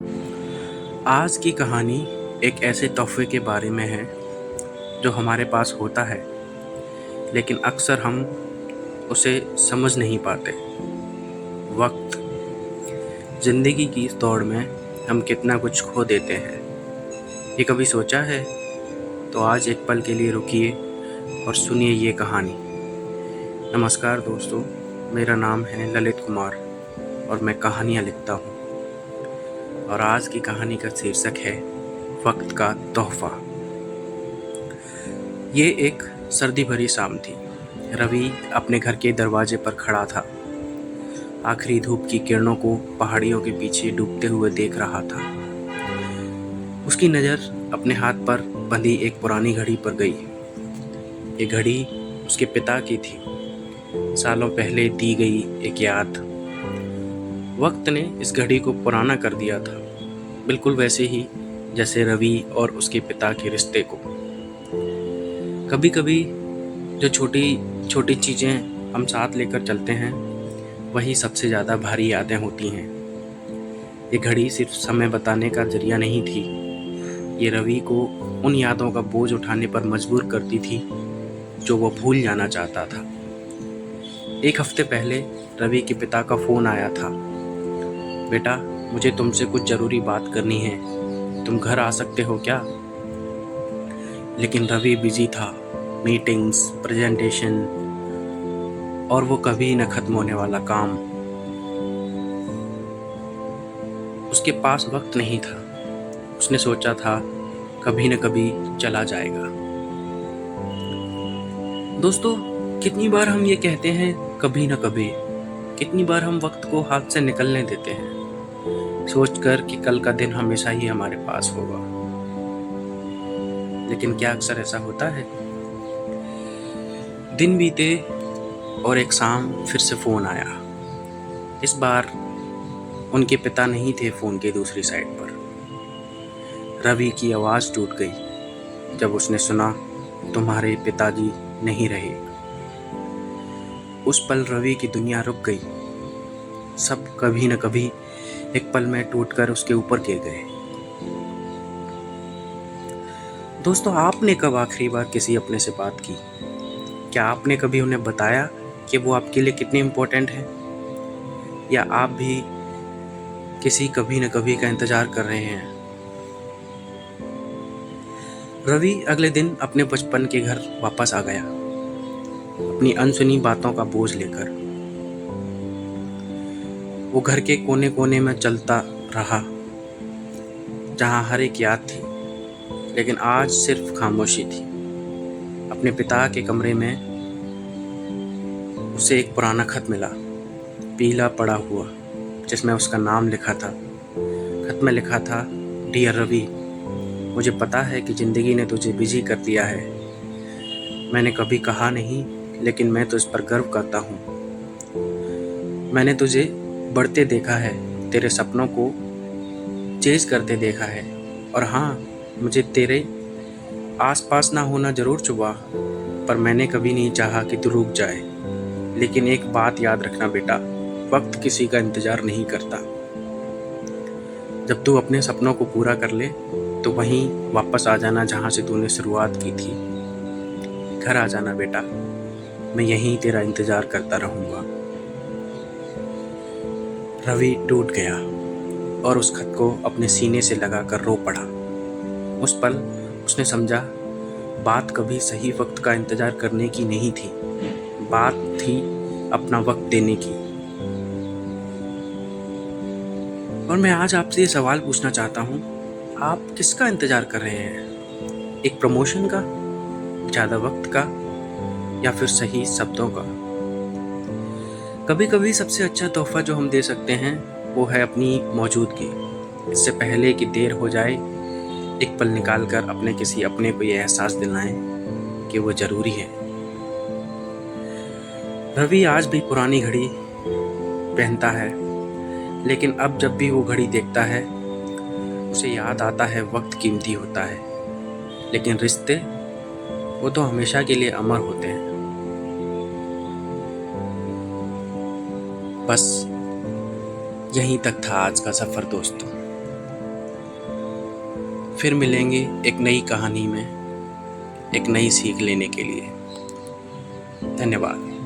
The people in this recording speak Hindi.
आज की कहानी एक ऐसे तोहफे के बारे में है जो हमारे पास होता है, लेकिन अक्सर हम उसे समझ नहीं पाते। वक्त। जिंदगी की इस दौड़ में हम कितना कुछ खो देते हैं, ये कभी सोचा है? तो आज एक पल के लिए रुकिए और सुनिए ये कहानी। नमस्कार दोस्तों, मेरा नाम है ललित कुमार और मैं कहानियाँ लिखता हूँ। और आज की कहानी का शीर्षक है वक्त का तोहफा। ये एक सर्दी भरी शाम थी। रवि अपने घर के दरवाजे पर खड़ा था। आखिरी धूप की किरणों को पहाड़ियों के पीछे डूबते हुए देख रहा था। उसकी नज़र अपने हाथ पर बंधी एक पुरानी घड़ी पर गई। ये घड़ी उसके पिता की थी, सालों पहले दी गई एक याद। वक्त ने इस घड़ी को पुराना कर दिया था, बिल्कुल वैसे ही जैसे रवि और उसके पिता के रिश्ते को। कभी कभी जो छोटी छोटी चीज़ें हम साथ लेकर चलते हैं, वही सबसे ज़्यादा भारी यादें होती हैं। ये घड़ी सिर्फ समय बताने का जरिया नहीं थी, ये रवि को उन यादों का बोझ उठाने पर मजबूर करती थी जो वो भूल जाना चाहता था। एक हफ्ते पहले रवि के पिता का फ़ोन आया था। बेटा, मुझे तुमसे कुछ ज़रूरी बात करनी है, तुम घर आ सकते हो क्या? लेकिन रवि बिजी था, मीटिंग्स, प्रेजेंटेशन और वो कभी न खत्म होने वाला काम। उसके पास वक्त नहीं था। उसने सोचा था कभी न कभी चला जाएगा। दोस्तों, कितनी बार हम ये कहते हैं कभी न कभी। कितनी बार हम वक्त को हाथ से निकलने देते हैं, सोचकर कि कल का दिन हमेशा ही हमारे पास होगा। लेकिन क्या अक्सर ऐसा होता है? दिन बीते और एक शाम फिर से फ़ोन आया। इस बार उनके पिता नहीं थे फ़ोन के दूसरी साइड पर। रवि की आवाज़ टूट गई जब उसने सुना तुम्हारे पिताजी नहीं रहे। उस पल रवि की दुनिया रुक गई। सब कभी न कभी एक पल में टूटकर उसके ऊपर गिर गए। दोस्तों, आपने कब आखिरी बार किसी अपने से बात की? क्या आपने कभी उन्हें बताया कि वो आपके लिए कितने इम्पोर्टेंट हैं? या आप भी किसी कभी न कभी का इंतज़ार कर रहे हैं? रवि अगले दिन अपने बचपन के घर वापस आ गया, अपनी अनसुनी बातों का बोझ लेकर। वो घर के कोने कोने में चलता रहा, जहाँ हर एक याद थी, लेकिन आज सिर्फ खामोशी थी। अपने पिता के कमरे में उसे एक पुराना खत मिला, पीला पड़ा हुआ, जिसमें उसका नाम लिखा था। खत में लिखा था, डियर रवि, मुझे पता है कि ज़िंदगी ने तुझे बिजी कर दिया है। मैंने कभी कहा नहीं, लेकिन मैं तुझ पर गर्व करता हूँ। मैंने तुझे बढ़ते देखा है, तेरे सपनों को चेज करते देखा है। और हाँ, मुझे तेरे आसपास ना होना ज़रूर चुभा, पर मैंने कभी नहीं चाहा कि तू रुक जाए। लेकिन एक बात याद रखना बेटा, वक्त किसी का इंतज़ार नहीं करता। जब तू अपने सपनों को पूरा कर ले तो वहीं वापस आ जाना जहाँ से तूने शुरुआत की थी। घर आ जाना बेटा, मैं यहीं तेरा इंतज़ार करता रहूँगा। रवि टूट गया और उस खत को अपने सीने से लगाकर रो पड़ा। उस पल उसने समझा, बात कभी सही वक्त का इंतज़ार करने की नहीं थी, बात थी अपना वक्त देने की। और मैं आज आपसे ये सवाल पूछना चाहता हूँ, आप किसका इंतज़ार कर रहे हैं? एक प्रमोशन का, ज़्यादा वक्त का, या फिर सही शब्दों का? कभी कभी सबसे अच्छा तोहफा जो हम दे सकते हैं वो है अपनी मौजूदगी। इससे पहले कि देर हो जाए, एक पल निकाल कर अपने किसी अपने को ये एहसास दिलाएं कि वो ज़रूरी है। रवि आज भी पुरानी घड़ी पहनता है, लेकिन अब जब भी वो घड़ी देखता है उसे याद आता है वक्त कीमती होता है, लेकिन रिश्ते वो तो हमेशा के लिए अमर होते हैं। बस यहीं तक था आज का सफ़र दोस्तों। फिर मिलेंगे एक नई कहानी में, एक नई सीख लेने के लिए। धन्यवाद।